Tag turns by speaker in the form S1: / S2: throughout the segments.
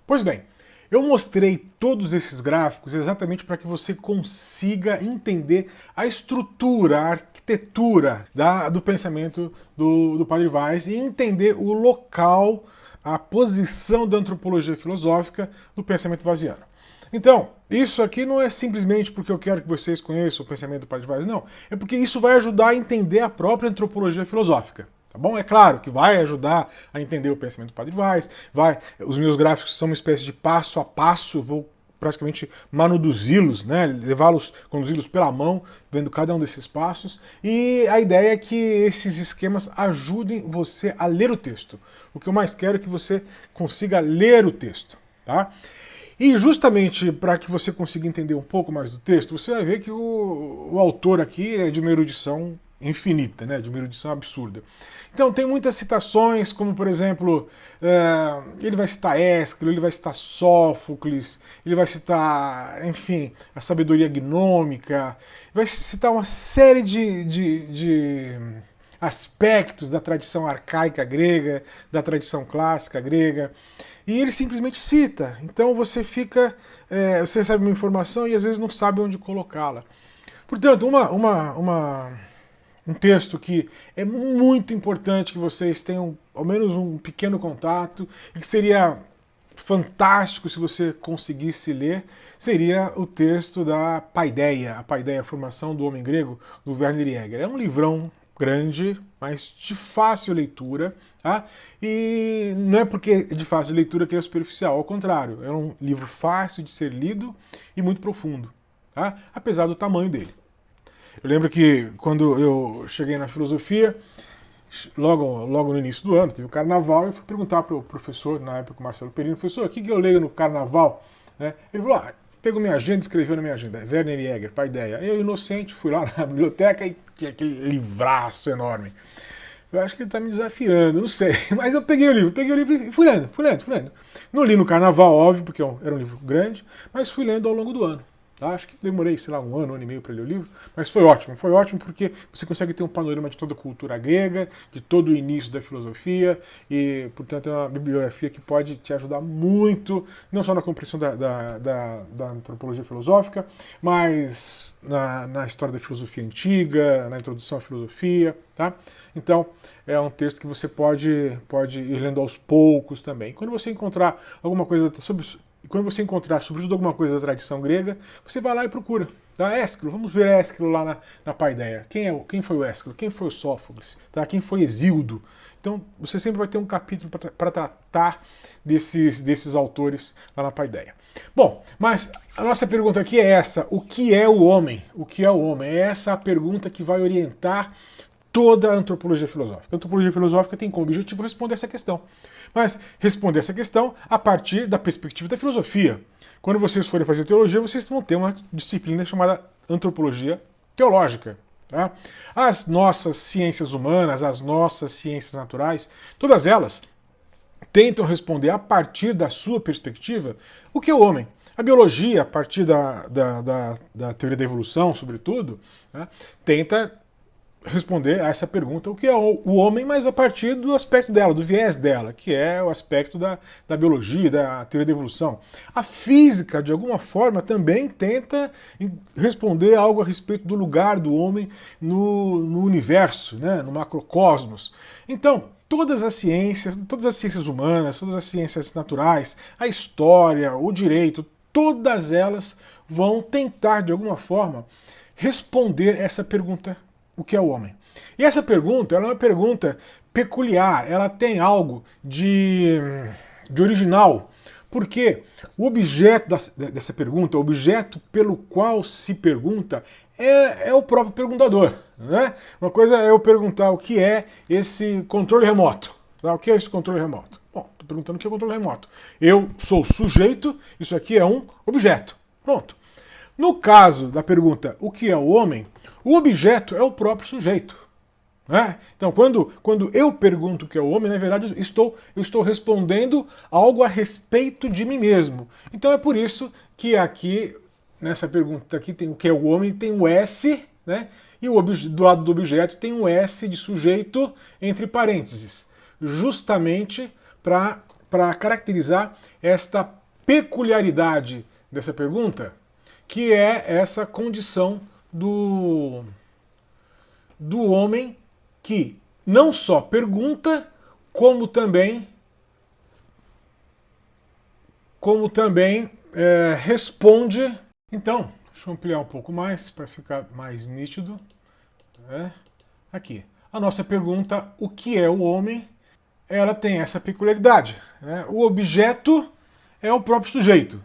S1: Pois bem, eu mostrei todos esses gráficos exatamente para que você consiga entender a estrutura, a arquitetura do pensamento do Padre Weiss e entender o local, a posição da antropologia filosófica do pensamento vaziano. Então, isso aqui não é simplesmente porque eu quero que vocês conheçam o pensamento do Padre Weiss, não. É porque isso vai ajudar a entender a própria antropologia filosófica. Tá bom? É claro que vai ajudar a entender o pensamento do Padre Weiss, os meus gráficos são uma espécie de passo a passo, eu vou praticamente manuduzi-los, né? Conduzi-los pela mão, vendo cada um desses passos, e a ideia é que esses esquemas ajudem você a ler o texto. O que eu mais quero é que você consiga ler o texto, tá? E justamente para que você consiga entender um pouco mais do texto, você vai ver que o autor aqui é de uma erudição infinita, né, de uma erudição absurda. Então tem muitas citações, como por exemplo, ele vai citar Ésquilo, ele vai citar Sófocles, ele vai citar, enfim, a sabedoria gnômica, vai citar uma série de aspectos da tradição arcaica grega, da tradição clássica grega, e ele simplesmente cita. Então você você recebe uma informação e às vezes não sabe onde colocá-la. Portanto, um texto que é muito importante que vocês tenham ao menos um pequeno contato e que seria fantástico se você conseguisse ler, seria o texto da Paideia, a Paideia, a Formação do Homem Grego, do Werner Jäger. É um livrão grande, mas de fácil leitura, tá? E não é porque é de fácil leitura que é superficial, ao contrário, é um livro fácil de ser lido e muito profundo, tá? Apesar do tamanho dele. Eu lembro que quando eu cheguei na filosofia, logo no início do ano, teve o carnaval, e eu fui perguntar para o professor, na época o Marcelo Perino, professor, o que eu leio no carnaval? Né? Ele falou, pegou minha agenda, escreveu na minha agenda, Werner Jäger, Paideia. Eu, inocente, fui lá na biblioteca e tinha aquele livraço enorme. Eu acho que ele está me desafiando, não sei. Mas eu peguei o livro e fui lendo. Não li no carnaval, óbvio, porque era um livro grande, mas fui lendo ao longo do ano. Tá? Acho que demorei, sei lá, um ano e meio para ler o livro, mas foi ótimo porque você consegue ter um panorama de toda a cultura grega, de todo o início da filosofia, e, portanto, é uma bibliografia que pode te ajudar muito, não só na compreensão da antropologia filosófica, mas na história da filosofia antiga, na introdução à filosofia, tá? Então, é um texto que você pode ir lendo aos poucos também. Quando você encontrar alguma coisa quando você encontrar, sobretudo, alguma coisa da tradição grega, você vai lá e procura. Tá? Ésquilo, vamos ver Ésquilo lá na Paideia. Quem foi o Ésquilo? Quem foi o Sófocles? Tá? Quem foi Hesíodo? Então, você sempre vai ter um capítulo para tratar desses autores lá na Paideia. Bom, mas a nossa pergunta aqui é essa: o que é o homem? O que é o homem? É essa a pergunta que vai orientar toda a antropologia filosófica. A antropologia filosófica tem como objetivo responder essa questão. Mas responder essa questão a partir da perspectiva da filosofia. Quando vocês forem fazer teologia, vocês vão ter uma disciplina chamada antropologia teológica. Tá? As nossas ciências humanas, as nossas ciências naturais, todas elas tentam responder a partir da sua perspectiva o que é o homem. A biologia, a partir da teoria da evolução, sobretudo, né, tenta responder a essa pergunta, o que é o homem, mas a partir do aspecto dela, do viés dela, que é o aspecto da biologia, da teoria da evolução. A física, de alguma forma, também tenta responder algo a respeito do lugar do homem no universo, né, no macrocosmos. Então, todas as ciências humanas, todas as ciências naturais, a história, o direito, todas elas vão tentar, de alguma forma, responder essa pergunta: o que é o homem? E essa pergunta, ela é uma pergunta peculiar, ela tem algo de original, porque o objeto dessa pergunta, o objeto pelo qual se pergunta, é o próprio perguntador. Né? Uma coisa é eu perguntar o que é esse controle remoto. Tá? O que é esse controle remoto? Bom, estou perguntando o que é controle remoto. Eu sou o sujeito, isso aqui é um objeto. Pronto. No caso da pergunta, o que é o homem? O objeto é o próprio sujeito. Né? Então, quando eu pergunto o que é o homem, na verdade eu estou respondendo algo a respeito de mim mesmo. Então é por isso que aqui, nessa pergunta aqui, tem o que é o homem, tem o S, né? E do lado do objeto tem um S de sujeito entre parênteses. Justamente para para caracterizar esta peculiaridade dessa pergunta, que é essa condição do homem que não só pergunta, como também responde. Então, deixa eu ampliar um pouco mais para ficar mais nítido. Aqui, a nossa pergunta, o que é o homem? Ela tem essa peculiaridade. O objeto é o próprio sujeito.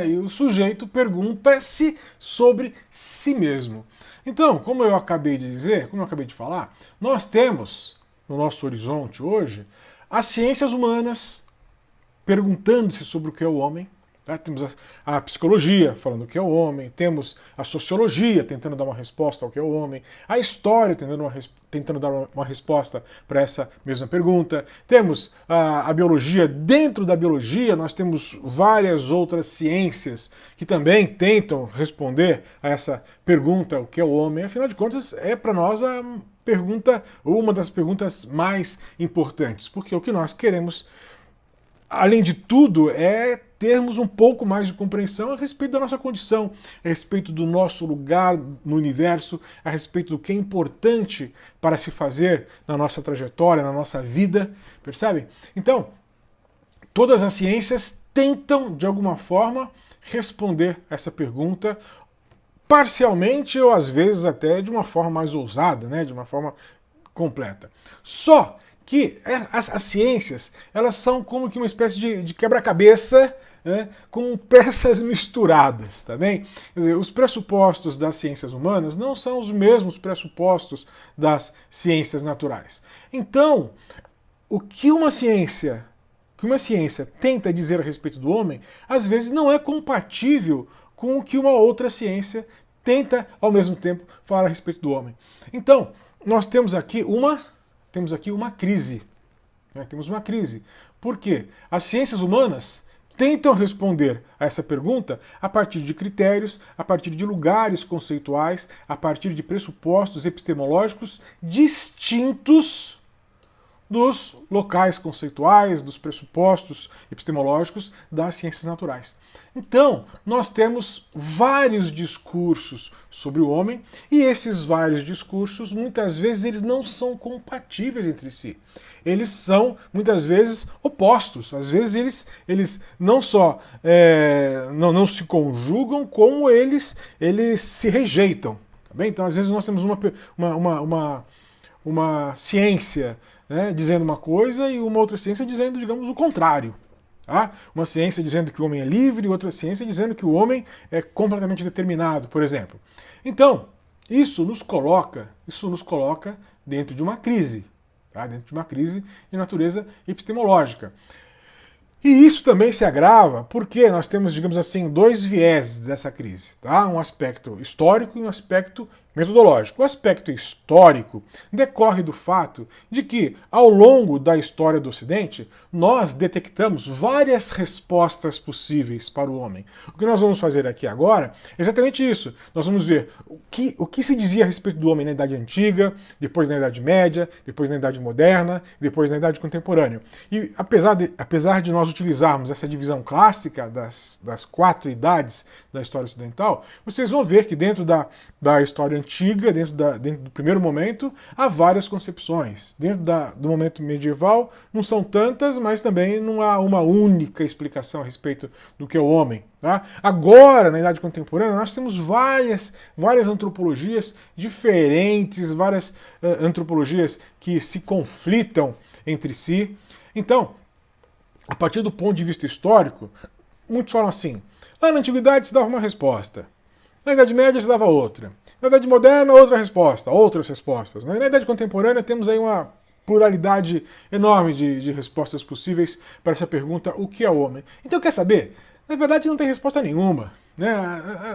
S1: E o sujeito pergunta-se sobre si mesmo. Então, como eu acabei de dizer, como eu acabei de falar, nós temos no nosso horizonte hoje as ciências humanas perguntando-se sobre o que é o homem. Temos a psicologia falando o que é o homem, temos a sociologia tentando dar uma resposta ao que é o homem, a história tentando dar uma resposta para essa mesma pergunta, temos a biologia. Dentro da biologia nós temos várias outras ciências que também tentam responder a essa pergunta, o que é o homem. Afinal de contas, é para nós a pergunta, ou uma das perguntas mais importantes, porque o que nós queremos, além de tudo, é termos um pouco mais de compreensão a respeito da nossa condição, a respeito do nosso lugar no universo, a respeito do que é importante para se fazer na nossa trajetória, na nossa vida, percebe? Então, todas as ciências tentam, de alguma forma, responder essa pergunta, parcialmente ou às vezes até de uma forma mais ousada, de uma forma completa. Só que as ciências, elas são como que uma espécie de quebra-cabeça, com peças misturadas, tá bem? Quer dizer, os pressupostos das ciências humanas não são os mesmos pressupostos das ciências naturais. Então, o que uma ciência tenta dizer a respeito do homem, às vezes não é compatível com o que uma outra ciência tenta, ao mesmo tempo, falar a respeito do homem. Então, nós temos aqui uma crise. Temos uma crise. Por quê? As ciências humanas tentam responder a essa pergunta a partir de critérios, a partir de lugares conceituais, a partir de pressupostos epistemológicos distintos dos locais conceituais, dos pressupostos epistemológicos das ciências naturais. Então, nós temos vários discursos sobre o homem, e esses vários discursos, muitas vezes, eles não são compatíveis entre si. Eles são, muitas vezes, opostos. Às vezes, eles não só não se conjugam, como eles se rejeitam. Tá bem? Então, às vezes, nós temos uma ciência dizendo uma coisa e uma outra ciência dizendo, digamos, o contrário. Tá? Uma ciência dizendo que o homem é livre e outra ciência dizendo que o homem é completamente determinado, por exemplo. Então, isso nos coloca dentro de uma crise, dentro de uma crise de natureza epistemológica. E isso também se agrava porque nós temos, digamos assim, dois viéses dessa crise. Um aspecto histórico e um aspecto metodológico. O aspecto histórico decorre do fato de que, ao longo da história do Ocidente, nós detectamos várias respostas possíveis para o homem. O que nós vamos fazer aqui agora é exatamente isso. Nós vamos ver o que se dizia a respeito do homem na Idade Antiga, depois na Idade Média, depois na Idade Moderna, depois na Idade Contemporânea. E apesar de nós utilizarmos essa divisão clássica das 4 idades da história ocidental, vocês vão ver que dentro da história antiga, dentro do primeiro momento, há várias concepções. Dentro do momento medieval, não são tantas, mas também não há uma única explicação a respeito do que é o homem. Agora, na Idade Contemporânea, nós temos várias antropologias diferentes, várias antropologias que se conflitam entre si. Então, a partir do ponto de vista histórico, muitos falam assim: lá na Antiguidade se dava uma resposta, na Idade Média se dava outra, na Idade Moderna outras respostas. Na Idade Contemporânea temos aí uma pluralidade enorme de respostas possíveis para essa pergunta: o que é o homem? Então, quer saber? Na verdade, não tem resposta nenhuma.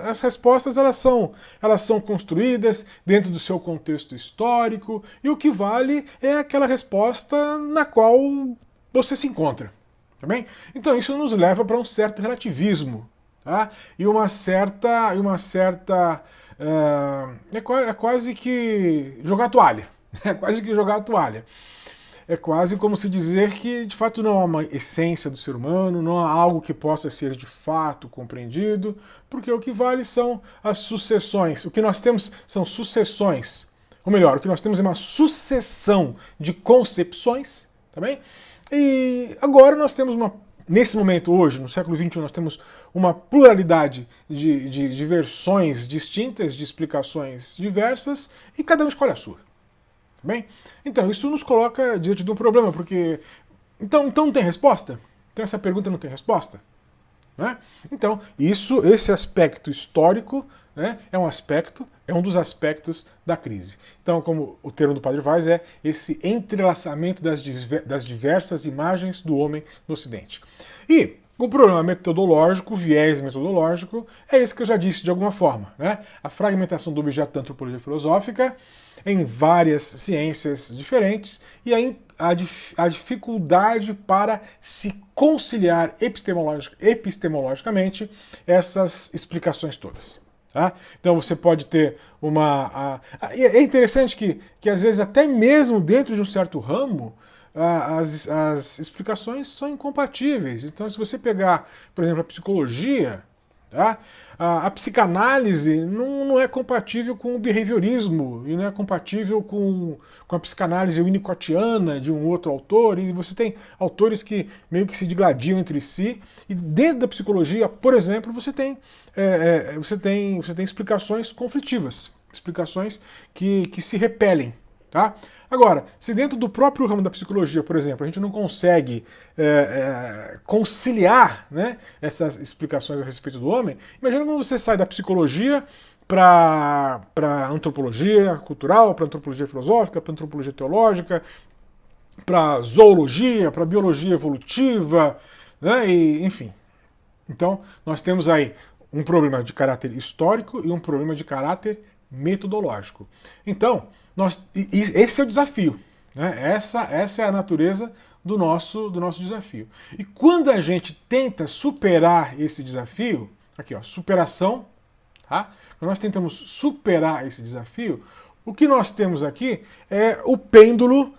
S1: As respostas elas são construídas dentro do seu contexto histórico, e o que vale é aquela resposta na qual você se encontra. Tá bem? Então isso nos leva para um certo relativismo, e uma certa é quase que jogar a toalha. É quase que jogar a toalha. é quase como se dizer que de fato não há uma essência do ser humano, não há algo que possa ser de fato compreendido, porque o que vale são as sucessões. O que nós temos são sucessões, ou melhor, o que nós temos é uma sucessão de concepções, tá bem? E agora nós temos nesse momento, hoje, no século XXI, nós temos uma pluralidade de versões distintas, de explicações diversas, e cada um escolhe a sua. Tá bem? Então, isso nos coloca diante de um problema, porque. Então não tem resposta? Então essa pergunta não tem resposta? Né? Então, esse aspecto histórico, né, é um dos aspectos da crise. Então, como o termo do Padre Vaz é esse entrelaçamento das diversas imagens do homem no Ocidente. E o problema metodológico, o viés metodológico, é esse que eu já disse de alguma forma. Né? A fragmentação do objeto da antropologia filosófica em várias ciências diferentes e a dificuldade para se conciliar epistemologicamente essas explicações todas. Tá? Então você pode ter é interessante que às vezes até mesmo dentro de um certo ramo as explicações são incompatíveis. Então se você pegar, por exemplo, a psicologia, tá? A psicanálise não é compatível com o behaviorismo e não é compatível com a psicanálise winnicottiana de um outro autor, e você tem autores que meio que se digladiam entre si, e dentro da psicologia, por exemplo, você tem explicações conflitivas, explicações que se repelem. Tá? Agora, se dentro do próprio ramo da psicologia, por exemplo, a gente não consegue conciliar, né, essas explicações a respeito do homem, imagina quando você sai da psicologia para antropologia cultural, para antropologia filosófica, para antropologia teológica, para zoologia, para biologia evolutiva, né, e, enfim. Então, nós temos aí um problema de caráter histórico e um problema de caráter metodológico. Então, esse é o desafio. Né? Essa é a natureza do nosso desafio. E quando a gente tenta superar esse desafio, aqui ó, superação, tá? Quando nós tentamos superar esse desafio, o que nós temos aqui é o pêndulo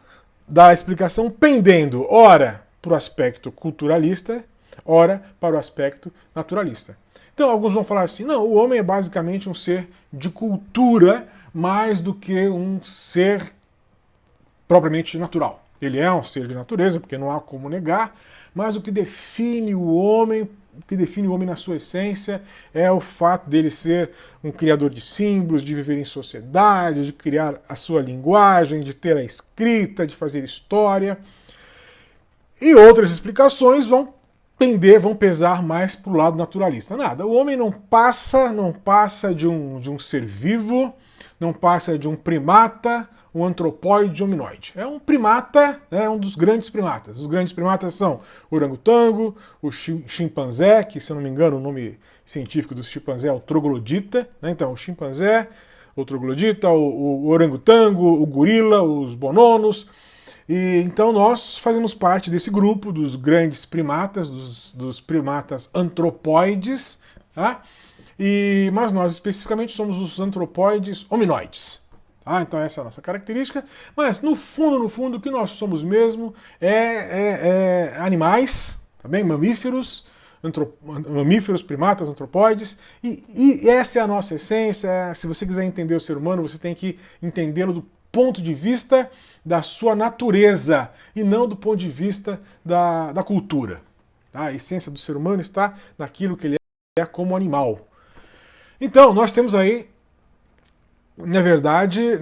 S1: da explicação pendendo, ora para o aspecto culturalista, ora para o aspecto naturalista. Então alguns vão falar assim, não, o homem é basicamente um ser de cultura mais do que um ser propriamente natural. Ele é um ser de natureza, porque não há como negar, mas o que define o homem na sua essência é o fato dele ser um criador de símbolos, de viver em sociedade, de criar a sua linguagem, de ter a escrita, de fazer história. E outras explicações vão pesar mais para o lado naturalista. Nada, o homem não passa de um ser vivo, não passa de um primata, um antropóide hominoide. É um primata, é um dos grandes primatas. Os grandes primatas são o orangotango, o chimpanzé, que se eu não me engano o nome científico do chimpanzé é o troglodita, né? Então o chimpanzé, o troglodita, o orangotango, o gorila, os bonobos. E então nós fazemos parte desse grupo dos grandes primatas, dos primatas antropóides, tá? Mas nós especificamente somos os antropóides hominoides. Tá? Então essa é a nossa característica. Mas no fundo, o que nós somos mesmo é animais, tá bem? Mamíferos, primatas, antropóides. E essa é a nossa essência. Se você quiser entender o ser humano, você tem que entendê-lo do ponto de vista da sua natureza e não do ponto de vista da cultura. Tá? A essência do ser humano está naquilo que ele é como animal. Então, nós temos aí, na verdade,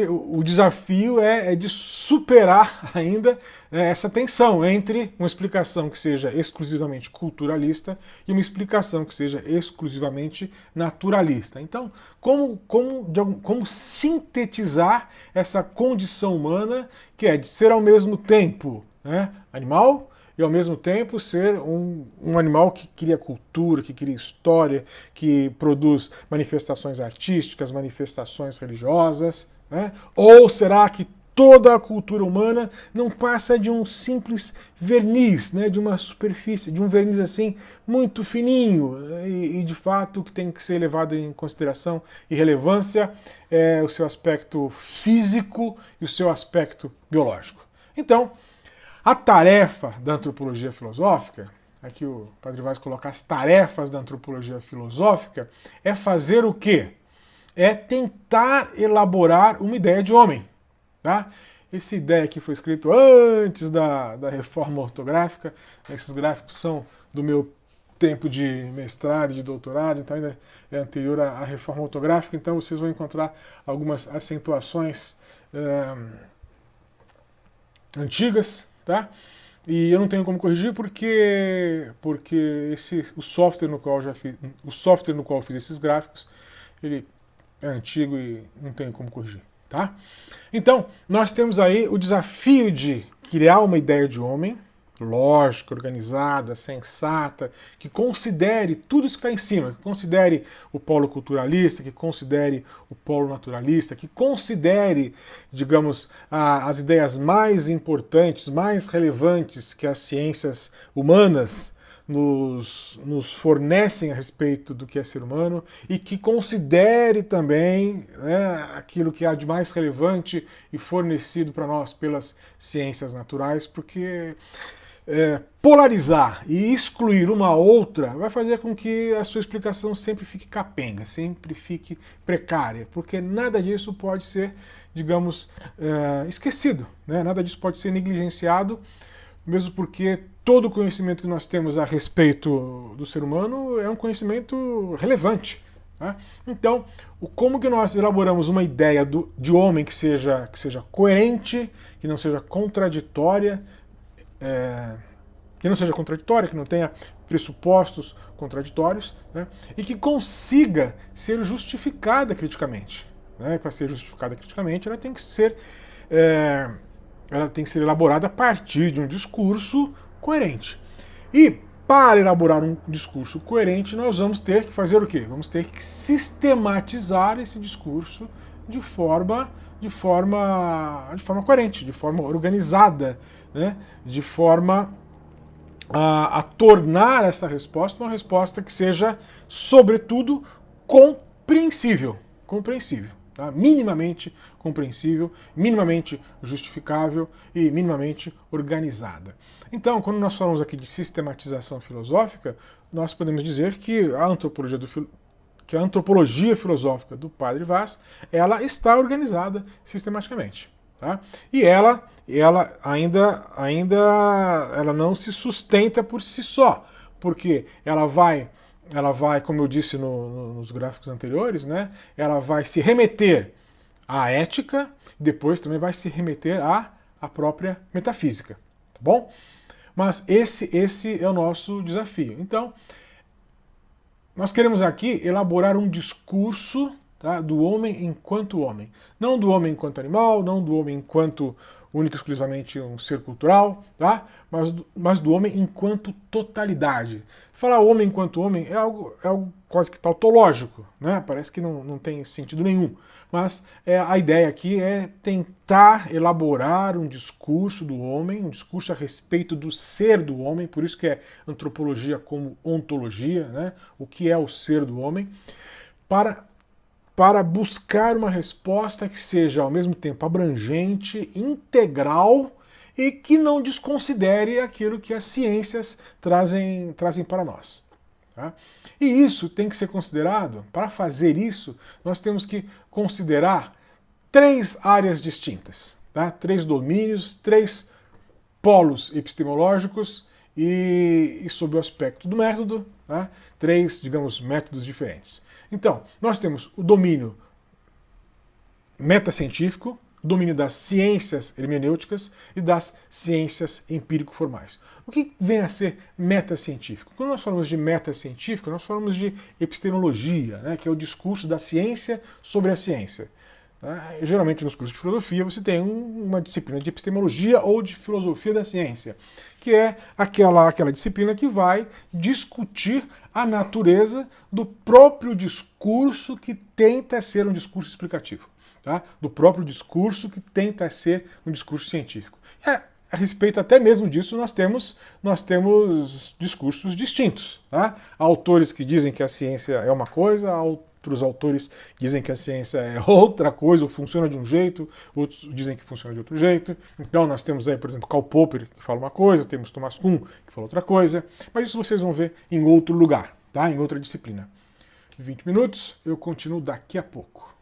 S1: o desafio é de superar ainda essa tensão entre uma explicação que seja exclusivamente culturalista e uma explicação que seja exclusivamente naturalista. Então, como sintetizar essa condição humana que é de ser ao mesmo tempo, né, animal, e ao mesmo tempo ser um animal que cria cultura, que cria história, que produz manifestações artísticas, manifestações religiosas, né? Ou será que toda a cultura humana não passa de um simples verniz, né? De uma superfície, de um verniz assim muito fininho, e de fato o que tem que ser levado em consideração e relevância é o seu aspecto físico e o seu aspecto biológico. Então, a tarefa da antropologia filosófica, aqui o Padre Vaz coloca as tarefas da antropologia filosófica, é fazer o quê? É tentar elaborar uma ideia de homem. Tá? Essa ideia aqui foi escrita antes da reforma ortográfica, esses gráficos são do meu tempo de mestrado e de doutorado, então ainda é anterior à reforma ortográfica, então vocês vão encontrar algumas acentuações antigas, tá? E eu não tenho como corrigir porque o software no qual eu fiz esses gráficos, ele é antigo e não tenho como corrigir, tá? Então, nós temos aí o desafio de criar uma ideia de homem, lógica, organizada, sensata, que considere tudo isso que está em cima, que considere o polo culturalista, que considere o polo naturalista, que considere, digamos, as ideias mais importantes, mais relevantes que as ciências humanas nos fornecem a respeito do que é ser humano e que considere também, né, aquilo que há de mais relevante e fornecido para nós pelas ciências naturais, porque polarizar e excluir uma outra vai fazer com que a sua explicação sempre fique capenga, sempre fique precária, porque nada disso pode ser, digamos, esquecido, né? Nada disso pode ser negligenciado, mesmo porque todo o conhecimento que nós temos a respeito do ser humano é um conhecimento relevante. Tá? Então, como que nós elaboramos uma ideia de homem que seja coerente, que não seja contraditória, que não tenha pressupostos contraditórios, né? E que consiga ser justificada criticamente. Né? Para ser justificada criticamente, ela tem que ser elaborada a partir de um discurso coerente. E para elaborar um discurso coerente, nós vamos ter que fazer o quê? Vamos ter que sistematizar esse discurso de forma coerente, de forma organizada, né? De forma a tornar essa resposta uma resposta que seja, sobretudo, compreensível. Tá? Minimamente compreensível, minimamente justificável e minimamente organizada. Então, quando nós falamos aqui de sistematização filosófica, nós podemos dizer que a antropologia filosófica do Padre Vaz, ela está organizada sistematicamente. Tá? E ela ela não se sustenta por si só, porque ela vai, como eu disse nos gráficos anteriores, né, ela vai se remeter à ética, depois também vai se remeter à própria metafísica, tá bom? Mas esse é o nosso desafio. Então, nós queremos aqui elaborar um discurso, tá, do homem enquanto homem. Não do homem enquanto animal, não do homem enquanto único e exclusivamente um ser cultural, tá? Mas do homem enquanto totalidade. Falar homem enquanto homem é algo quase que tautológico, né? Parece que não tem sentido nenhum. Mas a ideia aqui é tentar elaborar um discurso do homem, um discurso a respeito do ser do homem, por isso que é antropologia como ontologia, né? O que é o ser do homem, para buscar uma resposta que seja ao mesmo tempo abrangente, integral e que não desconsidere aquilo que as ciências trazem para nós. Tá? E isso tem que ser considerado, para fazer isso, nós temos que considerar 3 áreas distintas, tá? 3 domínios, 3 polos epistemológicos e sob o aspecto do método, tá? 3, digamos, métodos diferentes. Então, nós temos o domínio metacientífico, o domínio das ciências hermenêuticas e das ciências empírico-formais. O que vem a ser metacientífico? Quando nós falamos de metacientífico, nós falamos de epistemologia, né, que é o discurso da ciência sobre a ciência. Geralmente nos cursos de filosofia você tem uma disciplina de epistemologia ou de filosofia da ciência, que é aquela disciplina que vai discutir a natureza do próprio discurso que tenta ser um discurso explicativo, tá? Do próprio discurso que tenta ser um discurso científico. A respeito até mesmo disso, nós temos discursos distintos. Tá? Há autores que dizem que a ciência é uma coisa, há Outros autores dizem que a ciência é outra coisa, ou funciona de um jeito, outros dizem que funciona de outro jeito. Então nós temos aí, por exemplo, Karl Popper, que fala uma coisa, temos Thomas Kuhn, que fala outra coisa, mas isso vocês vão ver em outro lugar, tá? Em outra disciplina. 20 minutos, eu continuo daqui a pouco.